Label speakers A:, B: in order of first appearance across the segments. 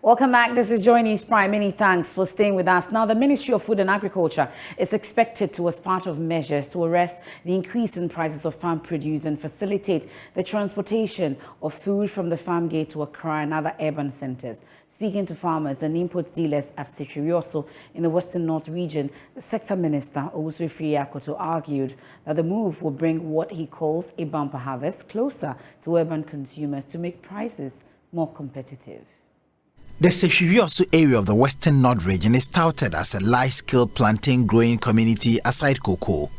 A: Welcome back. This is Joy News Prime. Many thanks for staying with us. Now, the Ministry of Food and Agriculture is expected to, as part of measures to arrest the increase in prices of farm produce and facilitate the transportation of food from the farm gate to Accra and other urban centers. Speaking to farmers and import dealers at Sekirioso in the Western North region, the sector minister, Owusu Akoto, argued that the move will bring what he calls a bumper harvest closer to urban consumers to make prices more competitive.
B: The Sekirioso area of the Western North region is touted as a large-scale plantain growing community aside cocoa.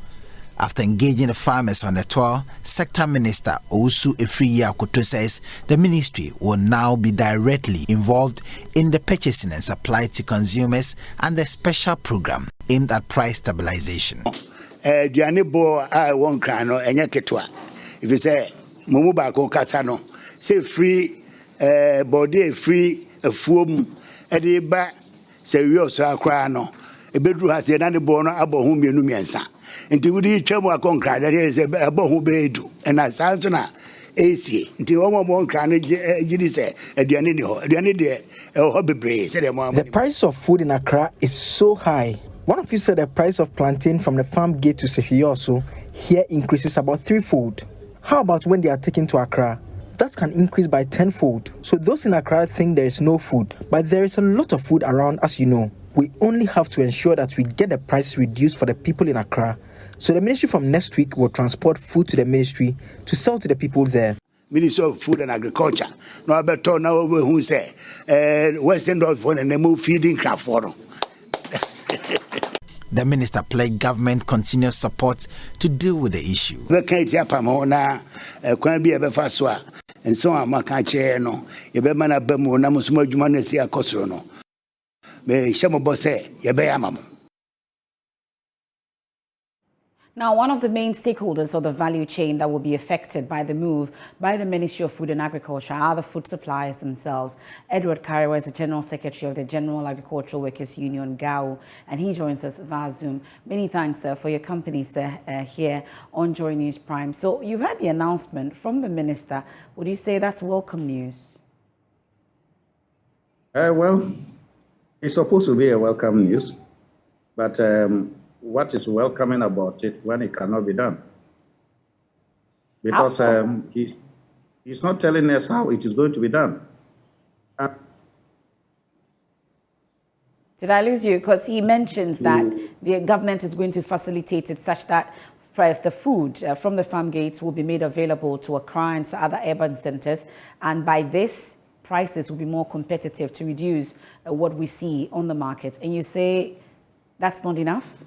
B: After engaging the farmers on the tour, Sector Minister Owusu Akoto says the ministry will now be directly involved in the purchasing and supply to consumers and the special program aimed at price stabilization.
C: If you say, Mumubako Kasano, say free, body free. A foam at the back, say we also are crying. A bedroom has another born about whom you know, until we each other conquer that is about who bed, and as Santana AC, until one can say, at the end,
D: the price of food in Accra is so high. One of you said the price of plantain from the farm gate to Sekirioso here increases about threefold. How about when they are taken to Accra? That can increase by tenfold. So those in Accra think there is no food, but there is a lot of food around, as you know. We only have to ensure that we get the price reduced for the people in Accra. So the ministry from next week will transport food to the ministry to sell to the people there.
C: Ministry of Food and Agriculture. No, I better now who say, Western North for and they move feeding craft for them.
B: The minister pledged government continuous support to deal with the issue.
C: And so I'm a catcher, no. You be man a bemo, Namusmo Jumanesia Cosrono. May Shamo say, Yabayamam.
A: Now, one of the main stakeholders of the value chain that will be affected by the move by the Ministry of Food and Agriculture are the food suppliers themselves. Edward Kariwa is the General Secretary of the General Agricultural Workers Union, GAU, and he joins us via Zoom. Many thanks for your company, sir, here on Joy News Prime. So you've had the announcement from the minister. Would you say that's welcome news?
E: Well, it's supposed to be a welcome news, but what is welcoming about it when it cannot be done? Because he's not telling us how it is going to be done.
A: Did I lose you? Because he mentions that the government is going to facilitate it such that the food from the farm gates will be made available to Accra and other urban centers. And by this, prices will be more competitive to reduce what we see on the market. And you say that's not enough?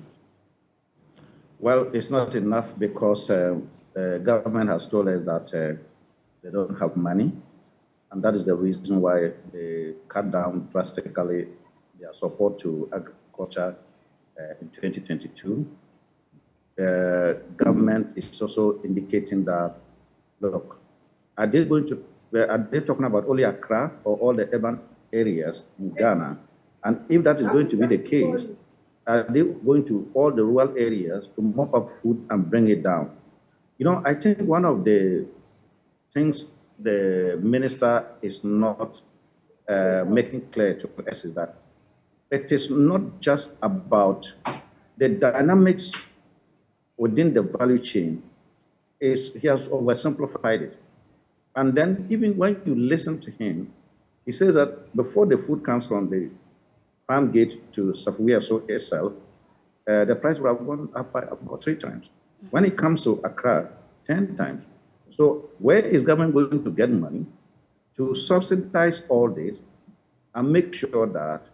E: Well, it's not enough because the government has told us that they don't have money, and that is the reason why they cut down drastically their support to agriculture in 2022. The government is also indicating that, look, are they talking about only Accra or all the urban areas in Ghana? And if that is going to be the case, are they going to all the rural areas to mop up food and bring it down? You know, I think one of the things the minister is not making clear to us is that it is not just about the dynamics within the value chain. He has oversimplified it. And then even when you listen to him, he says that before the food comes from the farm gate to Sekirioso itself, the price will have gone up by about 3 times. When it comes to Accra, 10 times. So where is government going to get money to subsidize all this and make sure that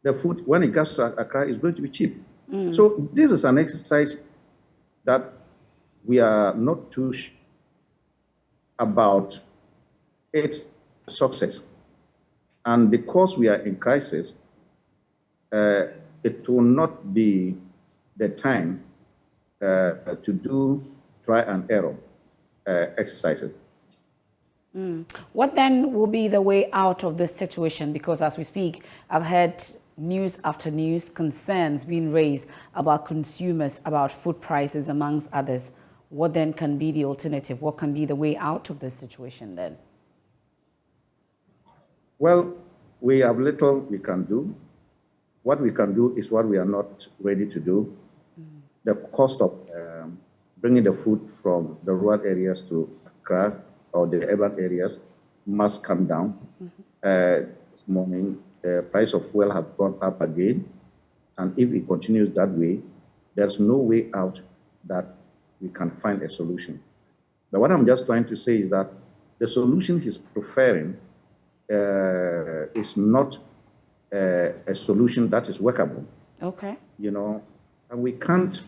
E: the food, when it comes to Accra, is going to be cheap? So this is an exercise that we are not too sure about its success. And because we are in crisis, it will not be the time to do try and error exercises.
A: What then will be the way out of this situation? Because as we speak, I've heard news after news, concerns being raised about consumers, about food prices, amongst others. What then can be the alternative? What can be the way out of this situation then?
E: Well, we have little we can do. What we can do is what we are not ready to do. The cost of bringing the food from the rural areas to Accra or the urban areas must come down. This morning, the price of fuel has gone up again. And if it continues that way, there's no way out that we can find a solution. But what I'm just trying to say is that the solution he's preferring is not a solution that is workable.
A: Okay.
E: And we can't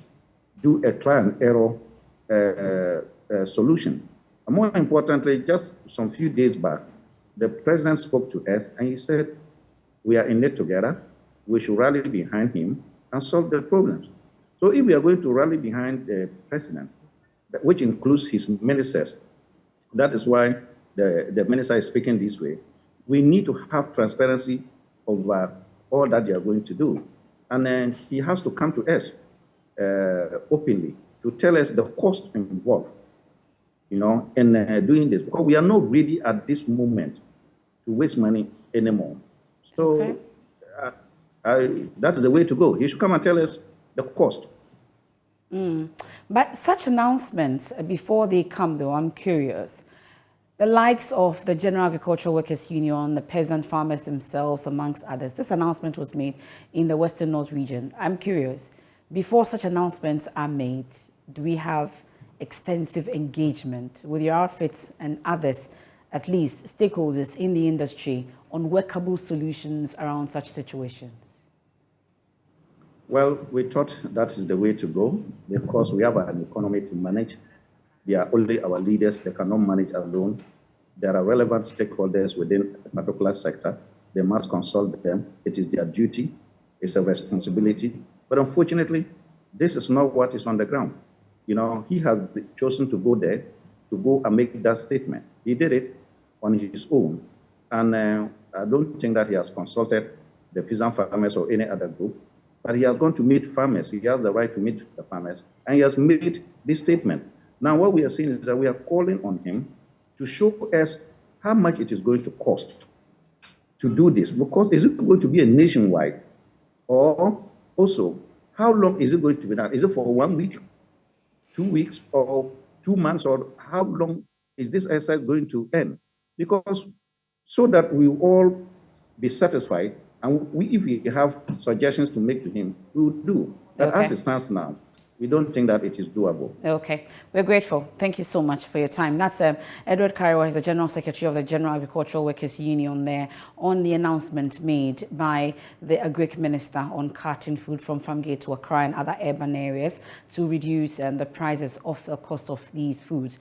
E: do a try and error solution. And more importantly, just some few days back, the president spoke to us and he said, we are in it together. We should rally behind him and solve the problems. So if we are going to rally behind the president, which includes his ministers, that is why the minister is speaking this way. We need to have transparency over all that they are going to do. And then he has to come to us openly to tell us the cost involved, in doing this. Because we are not ready at this moment to waste money anymore. So
A: okay.
E: That is the way to go. He should come and tell us the cost.
A: But such announcements, before they come though, I'm curious. The likes of the General Agricultural Workers Union, the peasant farmers themselves, amongst others, this announcement was made in the Western North region. I'm curious, before such announcements are made, do we have extensive engagement with your outfits and others, at least stakeholders in the industry, on workable solutions around such situations?
E: Well, we thought that is the way to go because we have an economy to manage. They are only our leaders. They cannot manage alone. There are relevant stakeholders within a particular sector. They must consult them. It is their duty. It's a responsibility. But unfortunately, this is not what is on the ground. He has chosen to go there, to go and make that statement. He did it on his own. And I don't think that he has consulted the peasant farmers or any other group. But he has gone to meet farmers. He has the right to meet the farmers. And he has made this statement. Now, what we are seeing is that we are calling on him to show us how much it is going to cost to do this. Because is it going to be a nationwide? Or also, how long is it going to be done? Is it for 1 week, 2 weeks, or 2 months? Or how long is this exercise going to end? Because so that we will all be satisfied, and if we have suggestions to make to him, we will do. But
A: okay.
E: As it stands now, we don't think that it is doable.
A: Okay. We're grateful. Thank you so much for your time. That's Edward Kariwa. He's the General Secretary of the General Agricultural Workers Union there on the announcement made by the Agric Minister on carting food from Farmgate to Accra and other urban areas to reduce the prices of the cost of these foods.